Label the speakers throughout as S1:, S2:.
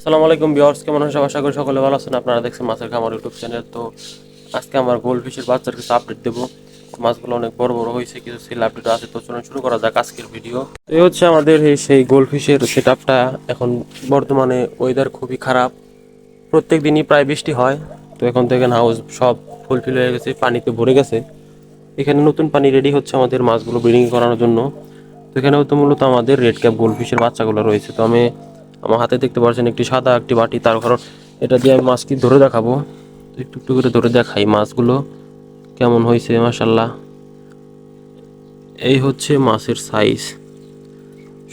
S1: আসসালামু আলাইকুম ভিউয়ার্স, কেমন আছেন সবাই? আশা করি সকলে ভালো আছেন। আপনারা দেখছেন মাছের খামার ইউটিউব চ্যানেল। তো আজকে আমার গোল্ড ফিশের বাচ্চার কিছু আপডেট দেবো। মাছগুলো অনেক বড় বড় হয়েছে, কিছু সেল আপডেট আছে। তো চলুন শুরু করা যাক আজকের ভিডিও। তো এই হচ্ছে আমাদের সেই গোল্ড ফিশের সেট আপটা। এখন বর্তমানে ওয়েদার খুবই খারাপ, প্রত্যেক দিনই প্রায় বৃষ্টি হয়। তো এখন দেখেন হাউস সব ফুলফিল হয়ে গেছে, পানিতে ভরে গেছে। এখানে নতুন পানি রেডি হচ্ছে আমাদের মাছগুলো ব্রিডিং করানোর জন্য। তো এখানে তো মূলত আমাদের রেড ক্যাপ গোল্ডফিশের বাচ্চাগুলো রয়েছে। তো আমি আমার হাতে দেখতে পাচ্ছেন একটি সাদা একটি বাটি, তার কারণ এটা দিয়ে আমি মাছকে ধরে দেখাবো। তো একটু একটু করে ধরে দেখাই মাছগুলো কেমন হয়েছে। মাশাল্লাহ, এই হচ্ছে মাছের সাইজ।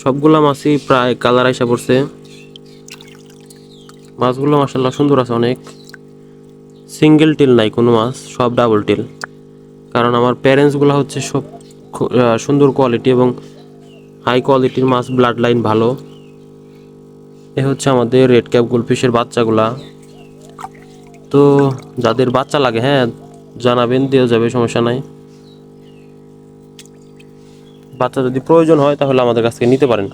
S1: সবগুলা মাছই প্রায় কালার আইসা পড়ছে। মাছগুলো মাশাল্লাহ সুন্দর আছে অনেক। সিঙ্গেল টেল নাই কোনো মাছ, সব ডাবল টেল। কারণ আমার প্যারেন্টসগুলো হচ্ছে সব সুন্দর কোয়ালিটি এবং হাই কোয়ালিটির মাছ, ব্লাড লাইন ভালো। এ হচ্ছে আমাদের রেড ক্যাপ গোল্ডফিশের বাচ্চাগুলা। তো যাদের বাচ্চা লাগে, হ্যাঁ জানাবেন, দেওয়া যাবে, সমস্যা নাই। বাচ্চা যদি প্রয়োজন হয় তাহলে আমাদের কাছ থেকে নিতে পারেন।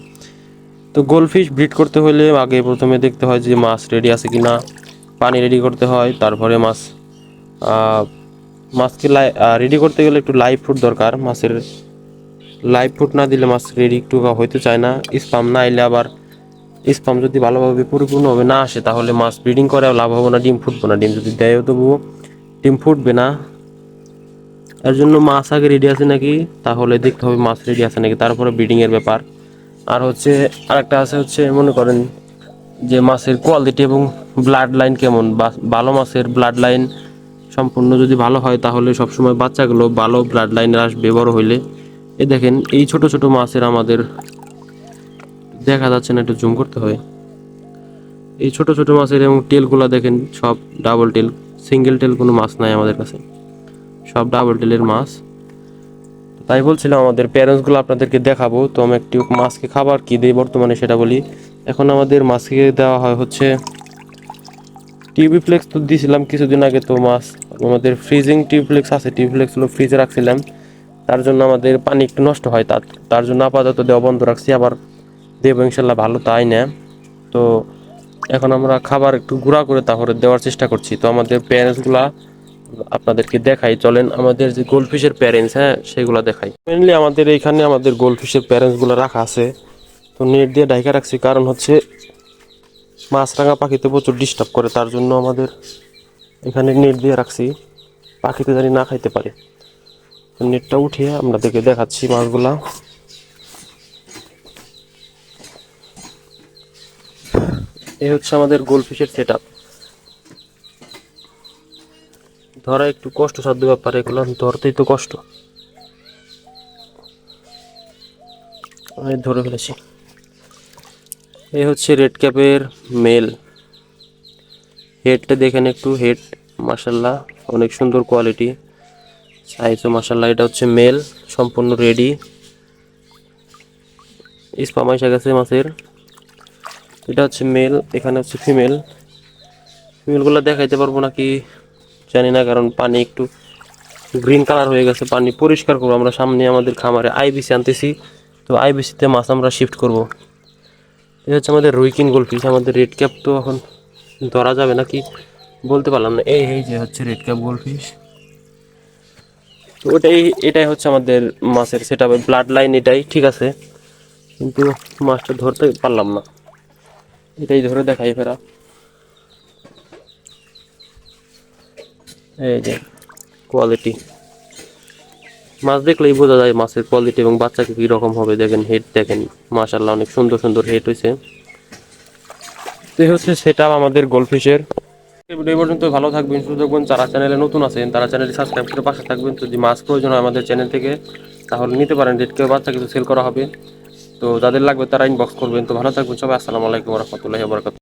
S1: তো গোল্ডফিশ ব্রিড করতে হলে আগে প্রথমে দেখতে হয় যে মাছ রেডি আছে কি না। পানি রেডি করতে হয়, তারপরে মাছকে রেডি করতে গেলে একটু লাইভ ফুড দরকার। মাছের লাইভ ফুড না দিলে মাছ রেডি একটু হইতে চায় না। স্পাম না এলে আবার, স্পাম যদি ভালোভাবে পরিপূর্ণভাবে না আসে তাহলে মাছ ব্রিডিং করে লাভ হবে না, ডিম ফুটবে না। ডিম যদি দেয়ও তবুও ডিম ফুটবে না। এর জন্য মাছ আগে রেডি আছে নাকি তাহলে দেখতে হবে মাছ রেডি আছে নাকি, তারপরে ব্রিডিংয়ের ব্যাপার। আর হচ্ছে আরেকটা আছে, হচ্ছে মনে করেন যে মাছের কোয়ালিটি এবং ব্লাড লাইন কেমন। ভালো মাছের ব্লাড লাইন সম্পূর্ণ যদি ভালো হয় তাহলে সবসময় বাচ্চাগুলো ভালো ব্লাড লাইনে আসবে বড় হইলে। এ দেখেন এই ছোট ছোট মাছের আমাদের দেখা যাচ্ছে না, একটু জুম করতে হয়। এই ছোট ছোট মাছের এবং টেলগুলো দেখেন সব ডাবল টেল, সিঙ্গেল টেল কোনো মাছ নাই আমাদের কাছে, সব ডাবল টেলের মাছ। তাই বলছিলাম আমাদের প্যারেন্টসগুলো আপনাদেরকে দেখাবো। তো আমি একটি মাছকে খাবার কি দিই বর্তমানে সেটা বলি। এখন আমাদের মাছকে দেওয়া হয় হচ্ছে টিউবিফ্লেক্স। তো দিয়েছিলাম কিছুদিন আগে। তো মাছ আমাদের ফ্রিজিং টিউবফ্লেক্স আছে, টিউবফ্লেক্সগুলো ফ্রিজে রাখছিলাম, তার জন্য আমাদের পানি একটু নষ্ট হয়। তার জন্য আপাতত দেওয়া বন্ধ রাখছি, আবার দেবো ইনশাল্লাহ, ভালো তাই না। তো এখন আমরা খাবার একটু গুঁড়া করে তারপরে দেওয়ার চেষ্টা করছি। তো আমাদের প্যারেন্টসগুলা আপনাদেরকে দেখাই, চলেন আমাদের যে গোল্ডফিশের প্যারেন্টস, হ্যাঁ সেগুলো দেখাই। মেনলি আমাদের এইখানে আমাদের গোল্ডফিশের প্যারেন্টসগুলো রাখা আছে। তো নেট দিয়ে ঢাকা রাখছি, কারণ হচ্ছে মাছরাঙা পাখিতে প্রচুর ডিস্টার্ব করে, তার জন্য আমাদের এখানে নেট দিয়ে রাখছি, পাখিতে জানি না খাইতে পারে। তো নেটটা উঠিয়ে আপনাদেরকে দেখাচ্ছি মাছগুলা। এই হচ্ছে আমাদের গোল্ডফিশের সেট আপ। ধরা একটু কষ্টসাধ্য ব্যাপার, এগুলো ধরতেই তো কষ্ট। আমি ধরে ফেলেছি। এই হচ্ছে রেড ক্যাপের মেল। হেডটা দেখেন একটু, হেড মাশাল্লাহ অনেক সুন্দর কোয়ালিটি, সাইজও মাশাল্লাহ। এটা হচ্ছে মেল, সম্পূর্ণ রেডি। স্পাম এসে গেছে মাছের। এটা হচ্ছে মেল, এখানে হচ্ছে ফিমেল। ফিমেলগুলো দেখাইতে পারবো নাকি জানি না, কারণ পানি একটু গ্রিন কালার হয়ে গেছে। পানি পরিষ্কার করবো আমরা, সামনে আমাদের খামারে আইবিসি আনতেছি। তো আইবিসিতে মাছ আমরা শিফট করব। এটা হচ্ছে আমাদের রুইকিন গোল্ডফিশ। আমাদের রেড ক্যাপ তো এখন ধরা যাবে নাকি বলতে পারলাম না। এই এই যে হচ্ছে রেড ক্যাপ গোল্ডফিশ। তো এটাই হচ্ছে আমাদের মাছের সেট আপের ব্লাড লাইন, এটাই ঠিক আছে, কিন্তু মাছটা ধরতে পারলাম না। এটাই ধরে দেখাই ফেরা। এই যে কোয়ালিটি, মাছ দেখলেই বোঝা যায় মাছের কোয়ালিটি এবং বাচ্চাকে কি রকম হবে। দেখেন হেড দেখেন, মাশাআল্লাহ অনেক সুন্দর সুন্দর হেড হয়েছে। তো এই হচ্ছে সেট আপ আমাদের গোল্ডফিশের। এই পর্যন্ত ভালো থাকবেন, সুস্থ থাকবেন। যারা চ্যানেলে নতুন আছেন তারা চ্যানেলটি সাবস্ক্রাইব করে পাশে থাকবেন। যদি মাছ প্রয়োজন হয় আমাদের চ্যানেল থেকে তাহলে নিতে পারেন, রেড কেউ বাচ্চা কিছু সেল করা হবে। তো যাদের লাগবে তারা ইনবক্স করবেন। তো ভালো থাকবেন সবাই, আসসালামু আলাইকুম রহমতুল্লাহি ওয়া বারাকাতুহু।